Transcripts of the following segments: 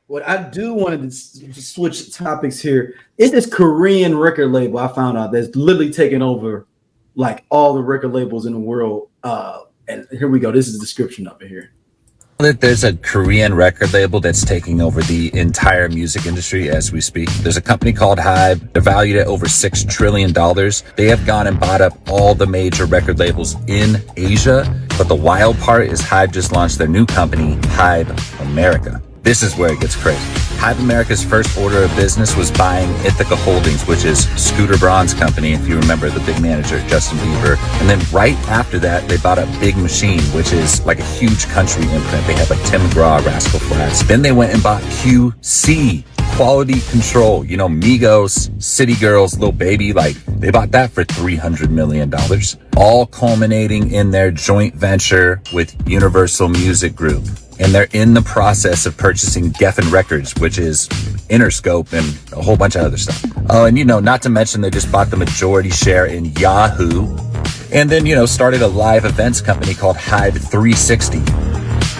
What I do want to switch topics here is this Korean record label I found out that's literally taking over like all the record labels in the world. And here we go. This is the description of it here. That there's a Korean record label that's taking over the entire music industry as we speak. There's a company called Hybe. They're valued at over $6 trillion. They have gone and bought up all the major record labels in Asia. But the wild part is Hybe just launched their new company, Hybe America. This is where it gets crazy. Hybe America's first order of business was buying Ithaca Holdings, which is Scooter Braun's company, if you remember the big manager, Justin Bieber. And then right after that, they bought up Big Machine, which is like a huge country imprint. They have like Tim McGraw, Rascal Flatts. Then they went and bought QC, Quality Control, you know, Migos, City Girls, Lil Baby, like they bought that for $300 million, all culminating in their joint venture with Universal Music Group. And they're in the process of purchasing Geffen Records, which is Interscope and a whole bunch of other stuff. Oh, and not to mention they just bought the majority share in Yahoo, and then, started a live events company called Hybe 360.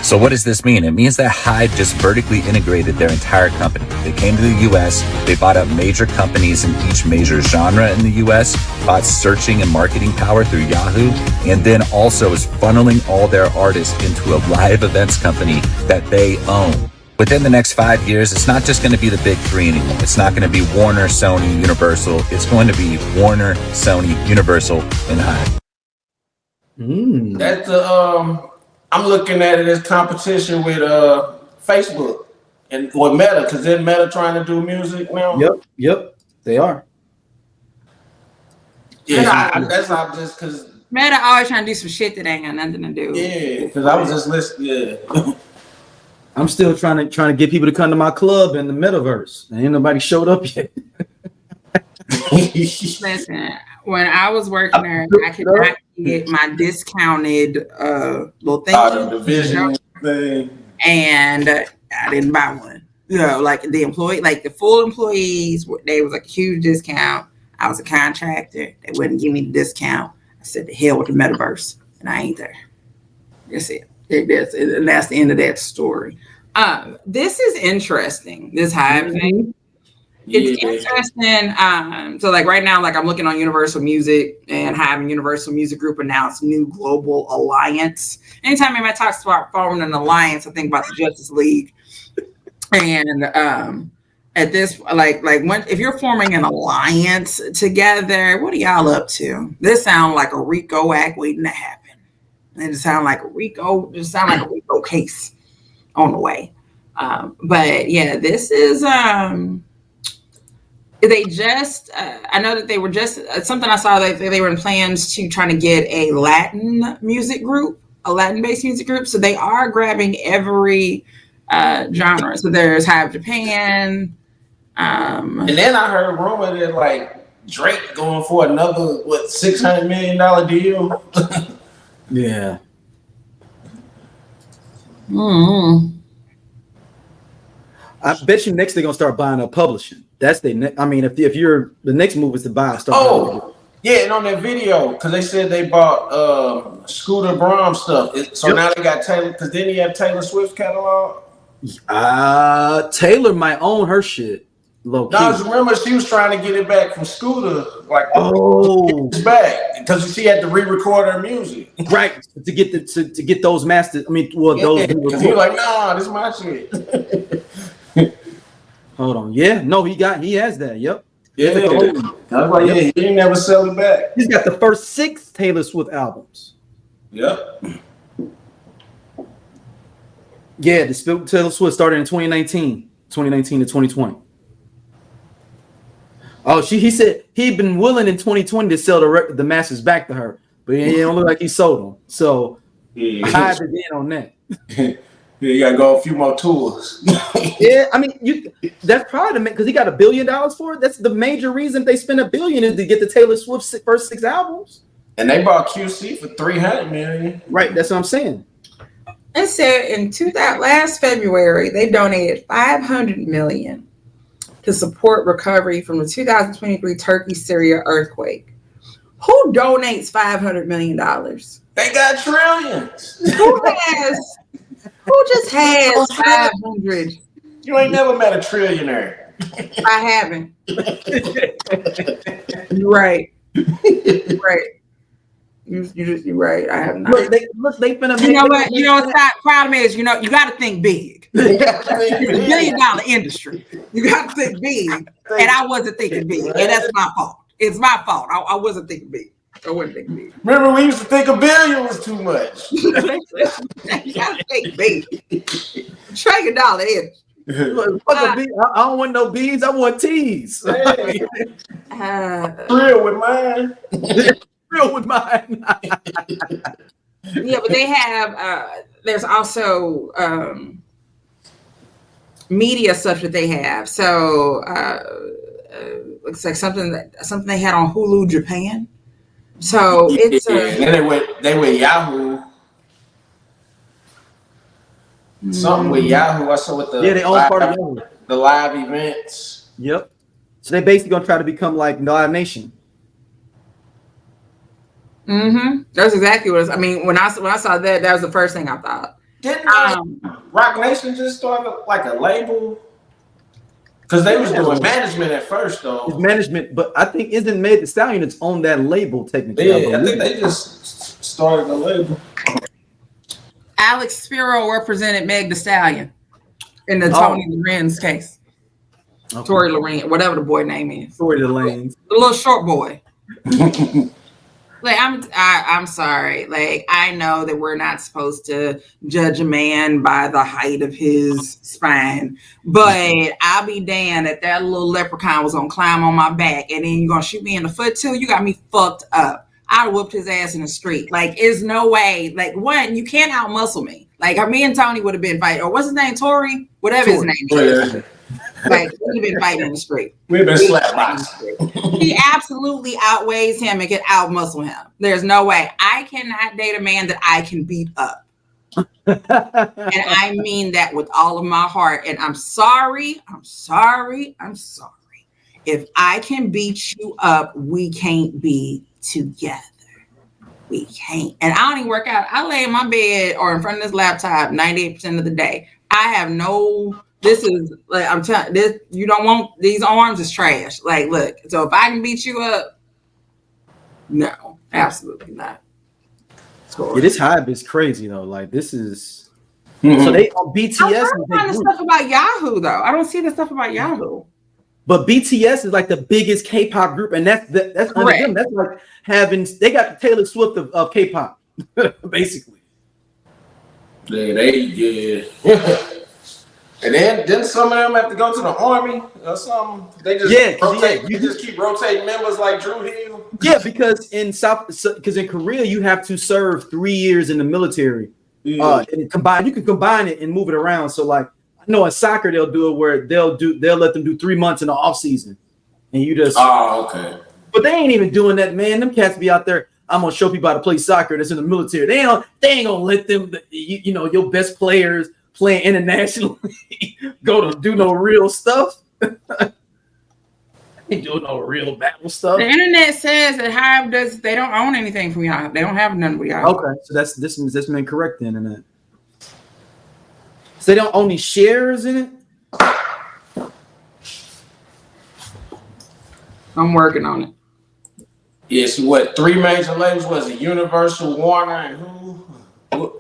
So what does this mean? It means that Hybe just vertically integrated their entire company. They came to the US, they bought up major companies in each major genre in the US, bought searching and marketing power through Yahoo, and then also is funneling all their artists into a live events company that they own. Within the next 5 years, it's not just going to be the big three anymore. It's not going to be Warner, Sony, Universal. It's going to be Warner, Sony, Universal, and Hybe. That's I'm looking at it as competition with Facebook and with Meta, because then Meta trying to do music now. Yep, they are. Yeah, that's not just because Meta always trying to do some shit that ain't got nothing to do. Yeah, because I was just listening. Yeah. I'm still trying to get people to come to my club in the metaverse. Ain't nobody showed up yet. Listen, when I was working there, I could not get my discounted little thing. Division thing. And I didn't buy one. Like the employee, like the full employees, they was like a huge discount. I was a contractor. They wouldn't give me the discount. I said, the hell with the metaverse. And I ain't there. That's it. And that's the end of that story. This is interesting, this Hybe thing. It's interesting. So like right now, like I'm looking on Universal Music and having Universal Music Group announce new global alliance. Anytime anybody talks about forming an alliance, I think about the Justice League. And at this, like when if you're forming an alliance together, what are y'all up to? This sounds like a RICO act waiting to happen. And it sound like a RICO case on the way. But yeah, this is they just I know that they were just something I saw that they were in plans to trying to get a Latin music group, a Latin-based music group. So they are grabbing every genre. So there's Hybe Japan. And then I heard a rumor that like Drake going for another $600 million deal. Yeah. I bet you next they're gonna start buying up publishing. That's if you're the next move is to buy start. Yeah, and on that video, because they said they bought Scooter Braun stuff. Now they got Taylor, because then you have Taylor Swift's catalog. Taylor might own her shit. Low key. No, remember she was trying to get it back from Scooter, like it's back because she had to re-record her music, right? To get those masters. I mean, those. He was like, nah, this is my shit. Hold on, yeah, no, he has that. Yep. Yeah, I was like, he didn't never sell it back. He's got the first 6 Taylor Swift albums. Yep. Yeah, the Taylor Swift started in 2019 to 2020. Oh, he said he'd been willing in 2020 to sell the masters back to her, but it don't look like he sold them. So Hybe is in on that. Yeah, you gotta go a few more tours. Yeah, I mean, that's probably because he got $1 billion for it. That's the major reason they spent $1 billion is to get the Taylor Swift first 6 albums. And they bought QC for $300 million. Right, that's what I'm saying. It said in last February they donated $500 million to support recovery from the 2023 Turkey-Syria earthquake. Who donates $500 million? They got trillions. Who just has 500? You ain't never met a trillionaire. I haven't. You're right. You're right. You're right. I have not. They finna You know what? You know what's proud of me is you got to think big. It's $1 billion industry. You got to think big, and I wasn't thinking big, and that's my fault. It's my fault. I wasn't thinking big. I wasn't thinking big. Remember, we used to think $1 billion was too much. You got to think big. $1 trillion industry. I don't want no B's. I want T's. Real with mine. Real with mine. Yeah, but they have. There's also media stuff that they have. So looks like something they had on Hulu Japan. So it's and then they went Yahoo. Something with Yahoo. I saw with the they own part of Yahoo. The live events. Yep. So they basically gonna try to become like Live Nation. Mm-hmm. That's exactly what it is. I mean, when I saw that was the first thing I thought. Didn't Rock Nation just start like a label? Because they was doing management at first, though. It's management, but I think isn't Meg Thee Stallion it's on that label technically. Yeah, I think they just started a label. Alex Spiro represented Meg Thee Stallion in the Tony Lorenz case. Okay. Tory Lorenz, whatever the boy name is. Tory Lorenz. The little short boy. Like I'm sorry. Like I know that we're not supposed to judge a man by the height of his spine, but I'll be damned that little leprechaun was gonna climb on my back and then you're gonna shoot me in the foot too. You got me fucked up. I'd have whooped his ass in the street. Like, there's no way. Like, one, you can't outmuscle me. Like, me and Tony would have been fighting. Or what's his name? Tory? Whatever his name is. Like, we would have been fighting in the street. We've been slapboxing. He absolutely outweighs him and can outmuscle him. There's no way. I cannot date a man that I can beat up. And I mean that with all of my heart. And I'm sorry. If I can beat you up, we can't be together. We can't. And I don't even work out. I lay in my bed or in front of this laptop 98% of the day. I have this is like I'm telling this, you don't want these arms is trash. Like, look, so if I can beat you up, no, absolutely not. Yeah, this Hybe is crazy though. Like this is so they on BTS. I'm trying to find the stuff about Yahoo though. I don't see the stuff about Yahoo. But BTS is like the biggest K-pop group, and that's under them. That's like they got Taylor Swift of K-pop, basically. Yeah. And then some of them have to go to the army or something. They just rotate. You just keep rotating members like Drew Hill. Yeah, because in Korea you have to serve 3 years in the military. And you can combine it and move it around. So like. No, in soccer they'll do it where they'll let them do 3 months in the off season, and you just okay. But they ain't even doing that, man. Them cats be out there. I'm gonna show people how to play soccer. That's in the military. They ain't gonna let them. You know your best players playing internationally go to do no real stuff. Ain't doing no real battle stuff. The internet says that Hybe they don't own anything from Yahoo. They don't have none with Yahoo. Okay, so this has been correct then in that. So they don't own any shares in it? I'm working on it. Yes, what 3 major labels was it? Universal, Warner, and who?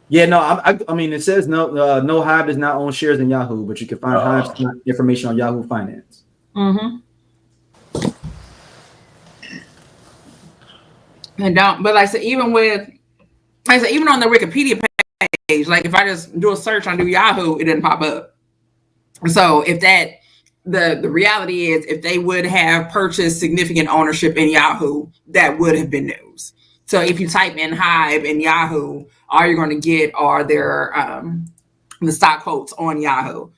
Yeah, no, I mean it says no Hybe does not own shares in Yahoo, but you can find Hybe's information on Yahoo Finance. Mm-hmm. And don't, but like I said, even on the Wikipedia page, like if I just do a search on Yahoo, it didn't pop up. So if that the reality is, if they would have purchased significant ownership in Yahoo, that would have been news. So if you type in Hybe in Yahoo, all you're going to get are their the stock quotes on Yahoo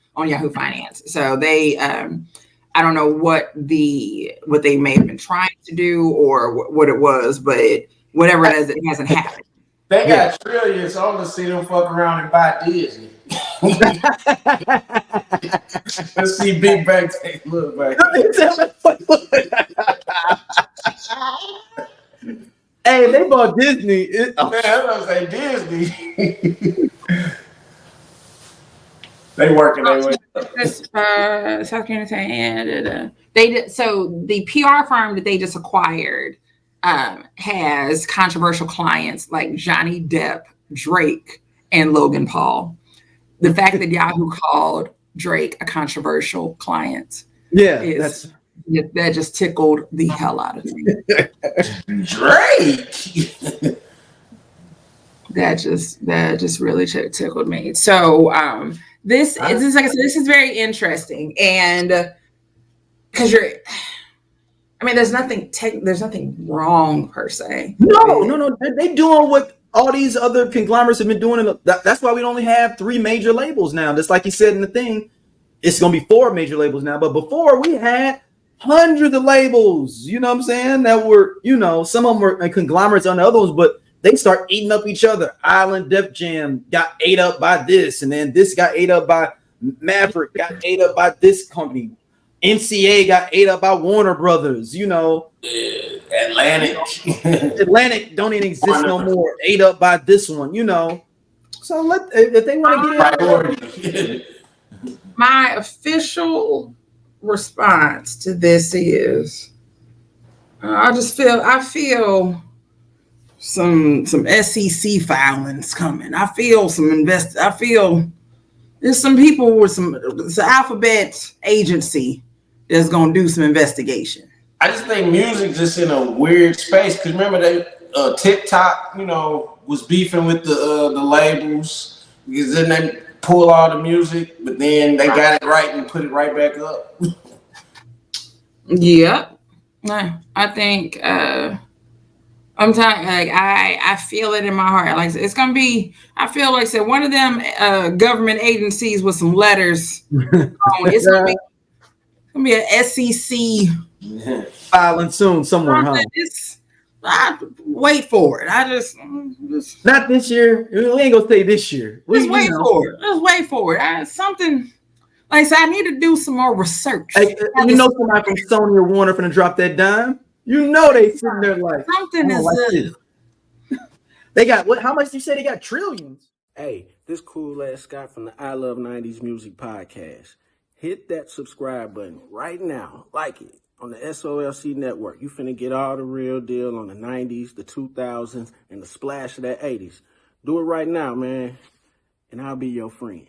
Finance. So they I don't know what they may have been trying to do or what it was, but whatever it is, it hasn't happened. They got trillions, so I'm gonna see them fuck around and buy Disney. Let's see Big Bang take a look back. Hey, they bought Disney. Man, I was gonna say Disney. They working their way. South Carolina. They did, so the PR firm that they just acquired has controversial clients like Johnny Depp, Drake, and Logan Paul. The fact that Yahoo called Drake a controversial client, that just tickled the hell out of me. Drake. That just really tickled me. So this is, like I said, this is very interesting, and because there's nothing wrong per se. No. They doing what all these other conglomerates have been doing. That's why we only have 3 major labels now. Just like you said in the thing, it's going to be 4 major labels now. But before we had hundreds of labels, you know what I'm saying? That were, some of them were conglomerates on the other ones, but they start eating up each other. Island Def Jam got ate up by this, and then this got ate up by Maverick, got ate up by this company. NCA got ate up by Warner Brothers, Atlantic don't even exist no more. Ate up by this one, So if they want to get it. My official response to this is, I feel some SEC filings coming. I feel there's some people with it's an alphabet agency that's gonna do some investigation. I just think music just in a weird space, because remember they TikTok, was beefing with the labels, because then they pull all the music, but then they got it right and put it right back up. Yeah, I think I'm talking, like I feel it in my heart. Like it's gonna be. I feel like one of them government agencies with some letters. It's gonna be an SEC filing soon somewhere. Wait for it. I just not this year. We ain't gonna say this year. Just wait for it. Just wait for it. Something. Like I said, I need to do some more research. Somebody from Sony or Warner finna drop that dime. They sitting there like something is. They got what? How much you say they got? Trillions. Hey, this cool ass Scott from the I Love 90s Music Podcast. Hit that subscribe button right now. Like it on the SOLC Network. You finna get all the real deal on the 90s, the 2000s, and the splash of that 80s. Do it right now, man, and I'll be your friend.